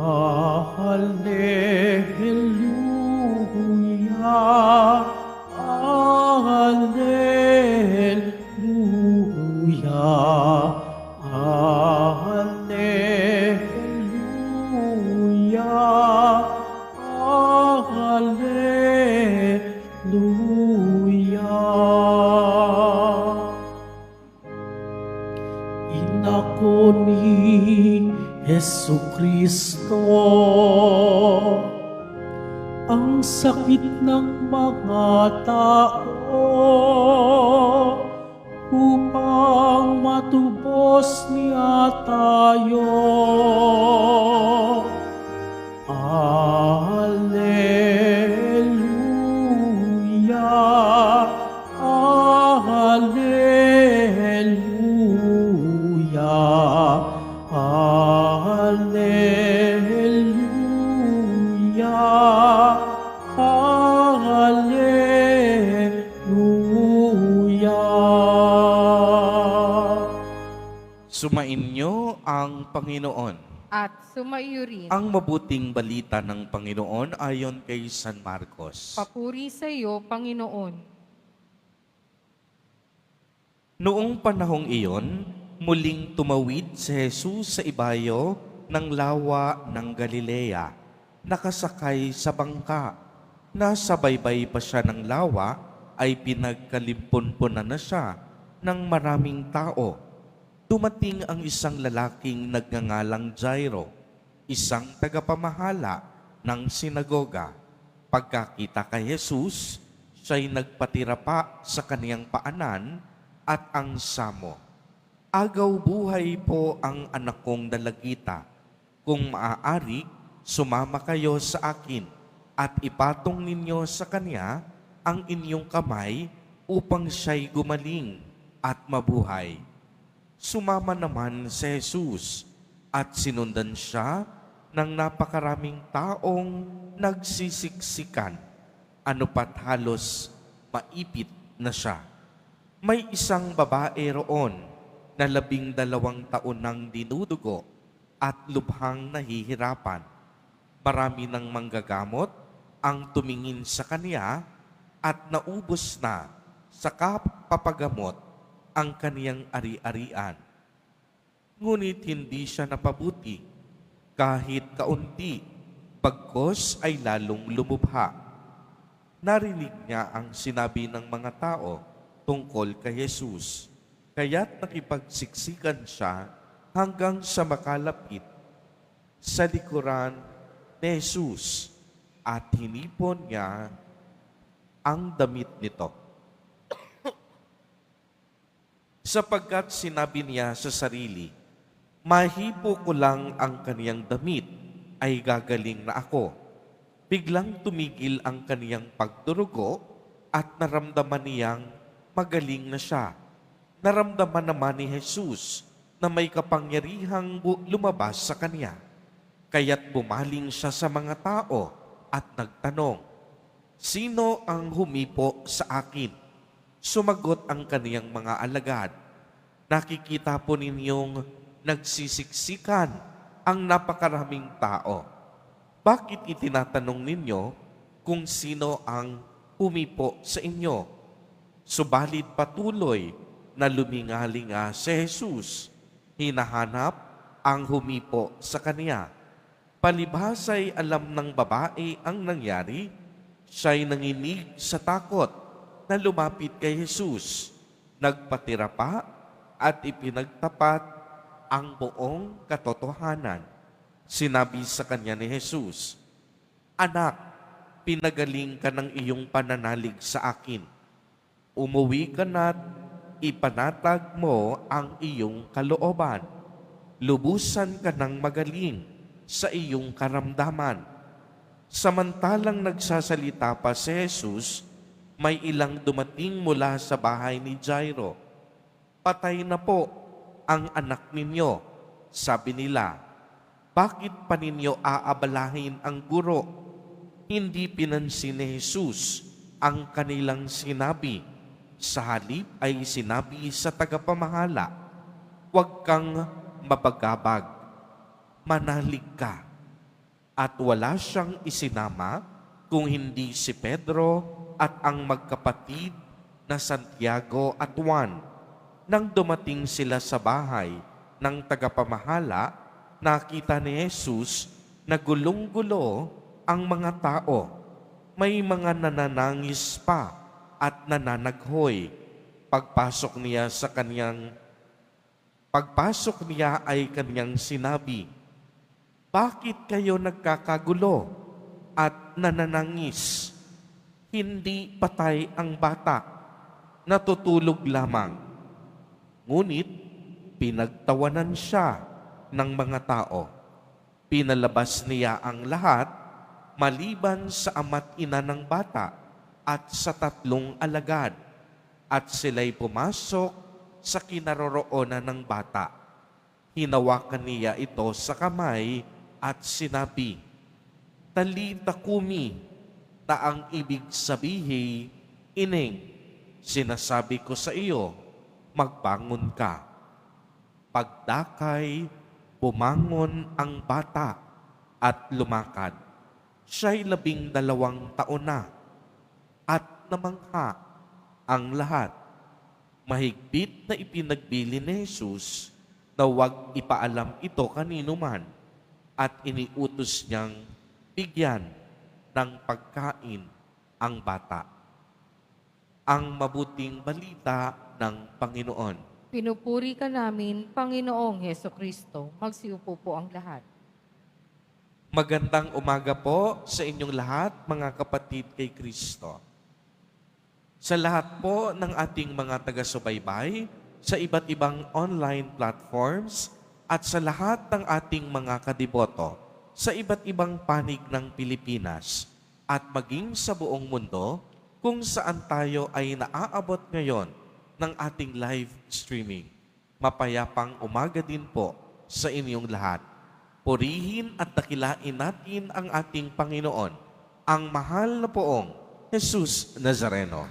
Alleluia, Alleluia, Alleluia, Alleluia. Inako ni Jesucristo, ang sakit ng mga tao upang matubos niya tayo. Alleluia, Alleluia, Alleluia, Alleluia. Sumainyo ang Panginoon. At sumaiyo rin. Ang mabuting balita ng Panginoon ayon kay San Marcos. Papuri sa iyo, Panginoon. Noong panahong iyon, muling tumawid si Jesus sa ibayo ng lawa ng Galilea, nakasakay sa bangka. Nasa baybay pa siya ng lawa ay pinagkalimpon-punan na siya ng maraming tao. Dumating ang isang lalaking nagngangalang Jairo, isang tagapamahala ng sinagoga. Pagkakita kay Jesus, siya'y nagpatira pa sa kaniyang paanan at ang samo. Agaw buhay po ang anak kong dalagita. Kung maaari, sumama kayo sa akin at ipatong ninyo sa kanya ang inyong kamay upang siya'y gumaling at mabuhay. Sumama naman si Jesus at sinundan siya ng napakaraming taong nagsisiksikan. Ano pat halos maipit na siya. May isang babae roon na 12 taon nang dinudugo at lubhang nahihirapan. Marami ng manggagamot ang tumingin sa kanya at naubos na sa kapapagamot ang kaniyang ari-arian. Ngunit hindi siya napabuti kahit kaunti, bagkos ay lalong lumubha. Narinig niya ang sinabi ng mga tao tungkol kay Jesus, kaya't nakipagsiksikan siya hanggang sa makalapit sa likuran ni Jesus at hinipon niya ang damit nito. Sapagkat sinabi niya sa sarili, mahipo ko lang ang kaniyang damit, ay gagaling na ako. Biglang tumigil ang kaniyang pagdurugo at naramdaman niyang magaling na siya. Naramdaman naman ni Jesus na may kapangyarihang lumabas sa kanya. Kaya't bumaling siya sa mga tao at nagtanong, sino ang humipo sa akin? Sumagot ang kaniyang mga alagad, nakikita po ninyong nagsisiksikan ang napakaraming tao. Bakit itinatanong ninyo kung sino ang humipo sa inyo? Subalit patuloy na lumingalinga si Jesus, hinahanap ang humipo sa kaniya. Palibhasa'y alam ng babae ang nangyari, siya'y nanginig sa takot na lumapit kay Jesus, nagpatira pa at ipinagtapat ang buong katotohanan. Sinabi sa kanya ni Jesus, anak, pinagaling ka ng iyong pananalig sa akin. Umuwi ka na't ipanatag mo ang iyong kalooban. Lubusan ka ng magaling sa iyong karamdaman. Samantalang nagsasalita pa si Jesus, may ilang dumating mula sa bahay ni Jairo. Patay na po ang anak ninyo, sabi nila. Bakit pa ninyo aabalahin ang guro? Hindi pinansin ni Jesus ang kanilang sinabi. Sa halip ay sinabi sa tagapamahala, huwag kang mabagabag, manalig ka. at wala siyang isinama kung hindi si Pedro at ang magkapatid na Santiago at Juan. Nang dumating sila sa bahay ng tagapamahala, nakita ni Jesus na gulong-gulo ang mga tao. May mga nananangis pa at nananaghoy. Pagpasok niya ay kaniyang sinabi, "Bakit kayo nagkakagulo at nananangis? Hindi patay ang bata, natutulog lamang." Ngunit pinagtawanan siya ng mga tao. Pinalabas niya ang lahat maliban sa ama't ina ng bata at sa 3 alagad, at sila'y pumasok sa kinaroroonan ng bata. Hinawakan niya ito sa kamay at sinabi, "Talita kumi," na ang ibig sabihin, "Ining, sinasabi ko sa iyo, magbangon ka." Pagdakay, bumangon ang bata at lumakad. Siya'y 12 taon na at namangha ang lahat. Mahigpit na ipinagbili ni Jesus na huwag ipaalam ito kanino man at iniutos niyang bigyan ng pagkain ang bata. Ang mabuting balita ng Panginoon. Pinupuri ka namin, Panginoong Hesukristo. Magsiupo po ang lahat. Magandang umaga po sa inyong lahat, mga kapatid kay Kristo. Sa lahat po ng ating mga taga-subaybay, sa iba't ibang online platforms, at sa lahat ng ating mga kadiboto, sa iba't ibang panig ng Pilipinas, at maging sa buong mundo, kung saan tayo ay naaabot ngayon ng ating live streaming. Mapayapang umaga din po sa inyong lahat. Purihin at dakilain natin ang ating Panginoon, ang mahal na poong Jesus Nazareno.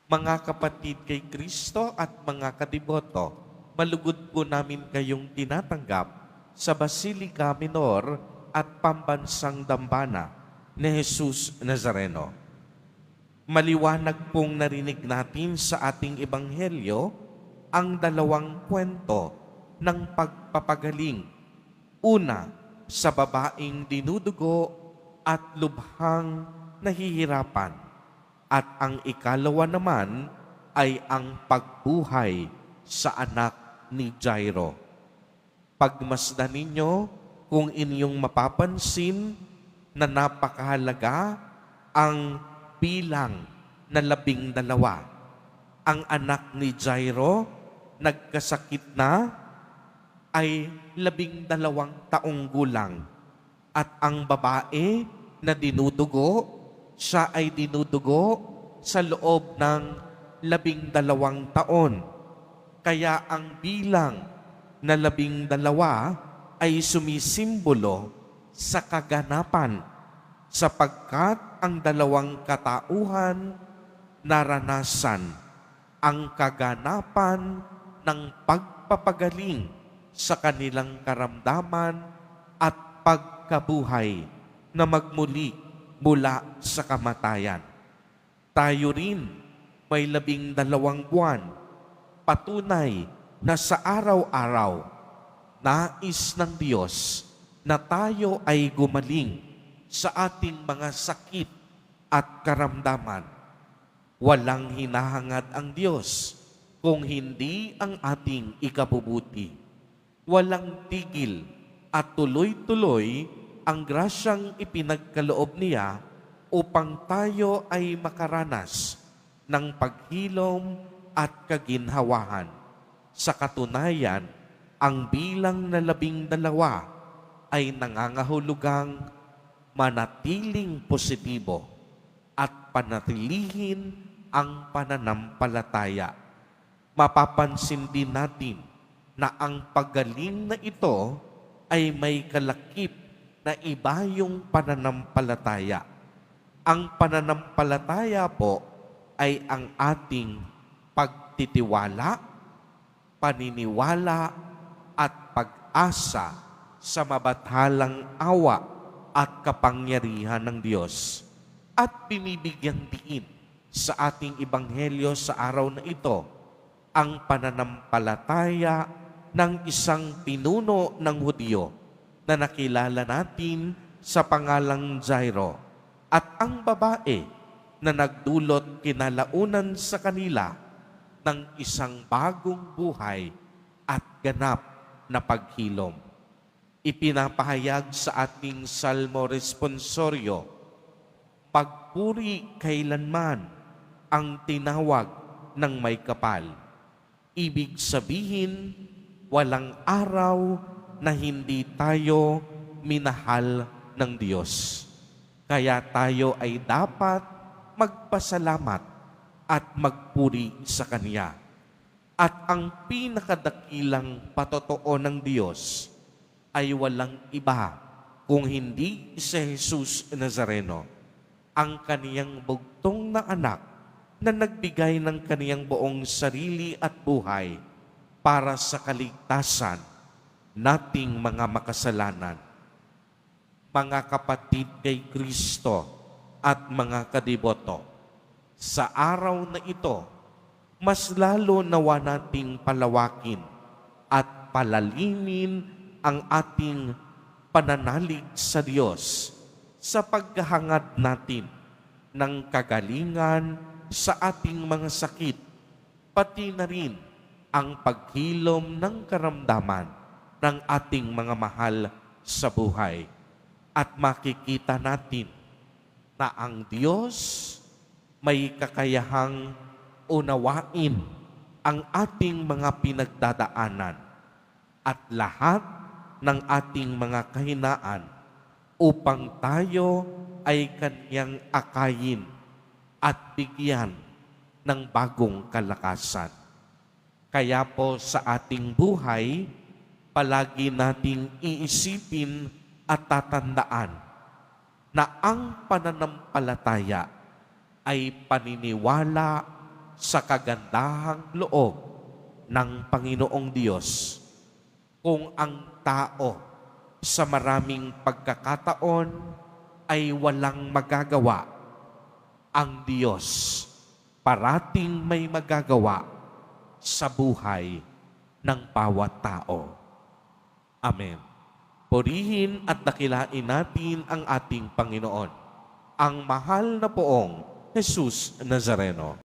Mga kapatid kay Kristo at mga kadiboto, malugod po namin kayong tinatanggap sa Basilica Minor at Pambansang Dambana ni Jesus Nazareno. Maliwanag pong narinig natin sa ating ebanghelyo ang 2 kwento ng pagpapagaling. Una, sa babaeng dinudugo at lubhang nahihirapan. At ang ikalawa naman ay ang pagbuhay sa anak ni Jairo. Pagmasdan ninyo kung inyong mapapansin na napakahalaga ang bilang na 12. Ang anak ni Jairo nagkasakit na ay 12 taong gulang. At ang babae na dinudugo, siya ay dinudugo sa loob ng 12 taon. Kaya ang bilang na 12 ay sumisimbolo sa kaganapan, sapagkat ang 2 katauhan naranasan ang kaganapan ng pagpapagaling sa kanilang karamdaman at pagkabuhay na magmuli mula sa kamatayan. Tayo rin may 12 buwan, patunay na sa araw-araw, nais ng Diyos na tayo ay gumaling sa ating mga sakit at karamdaman. Walang hinahangad ang Diyos kung hindi ang ating ikabubuti. Walang tigil at tuloy-tuloy ang grasyang ipinagkaloob niya upang tayo ay makaranas ng paghilom at kaginhawahan. Sa katunayan, ang bilang na 12 ay nangangahulugang manatiling positibo at panatilihin ang pananampalataya. Mapapansin din natin na ang paggaling na ito ay may kalakip na iba yung pananampalataya. Ang pananampalataya po ay ang ating pagtitiwala, paniniwala, at pag-asa sa mabathalang awa at kapangyarihan ng Diyos at binibigyang diin sa ating ebanghelyo sa araw na ito ang pananampalataya ng isang pinuno ng Hudyo na nakilala natin sa pangalang Jairo at ang babae na nagdulot kinalaunan sa kanila ng isang bagong buhay at ganap na paghilom. Ipinapahayag sa ating Salmo Responsorio, pagpuri kailanman ang tinawag ng may kapal. Ibig sabihin, walang araw na hindi tayo minahal ng Diyos. Kaya tayo ay dapat magpasalamat at magpuri sa Kanya. At ang pinakadakilang patotoo ng Diyos ay walang iba kung hindi si Jesus Nazareno, ang Kaniyang bugtong na anak na nagbigay ng Kaniyang buong sarili at buhay para sa kaligtasan nating mga makasalanan. Mga kapatid kay Kristo at mga kadiboto, sa araw na ito, mas lalo nawa nating palawakin at palalimin ang ating pananalig sa Diyos sa paghahangad natin ng kagalingan sa ating mga sakit, pati na rin ang paghilom ng karamdaman ng ating mga mahal sa buhay. At makikita natin na ang Diyos may kakayahang unawain ang ating mga pinagdadaanan at lahat ng ating mga kahinaan upang tayo ay Kanyang akayin at bigyan ng bagong kalakasan. Kaya po sa ating buhay, palagi nating iisipin at tatandaan na ang pananampalataya ay paniniwala sa kagandahang loob ng Panginoong Diyos. Kung ang tao sa maraming pagkakataon ay walang magagawa, ang Diyos parating may magagawa sa buhay ng bawat tao. Amen. Purihin at dakilain natin ang ating Panginoon, ang mahal na poong Jesus Nazareno.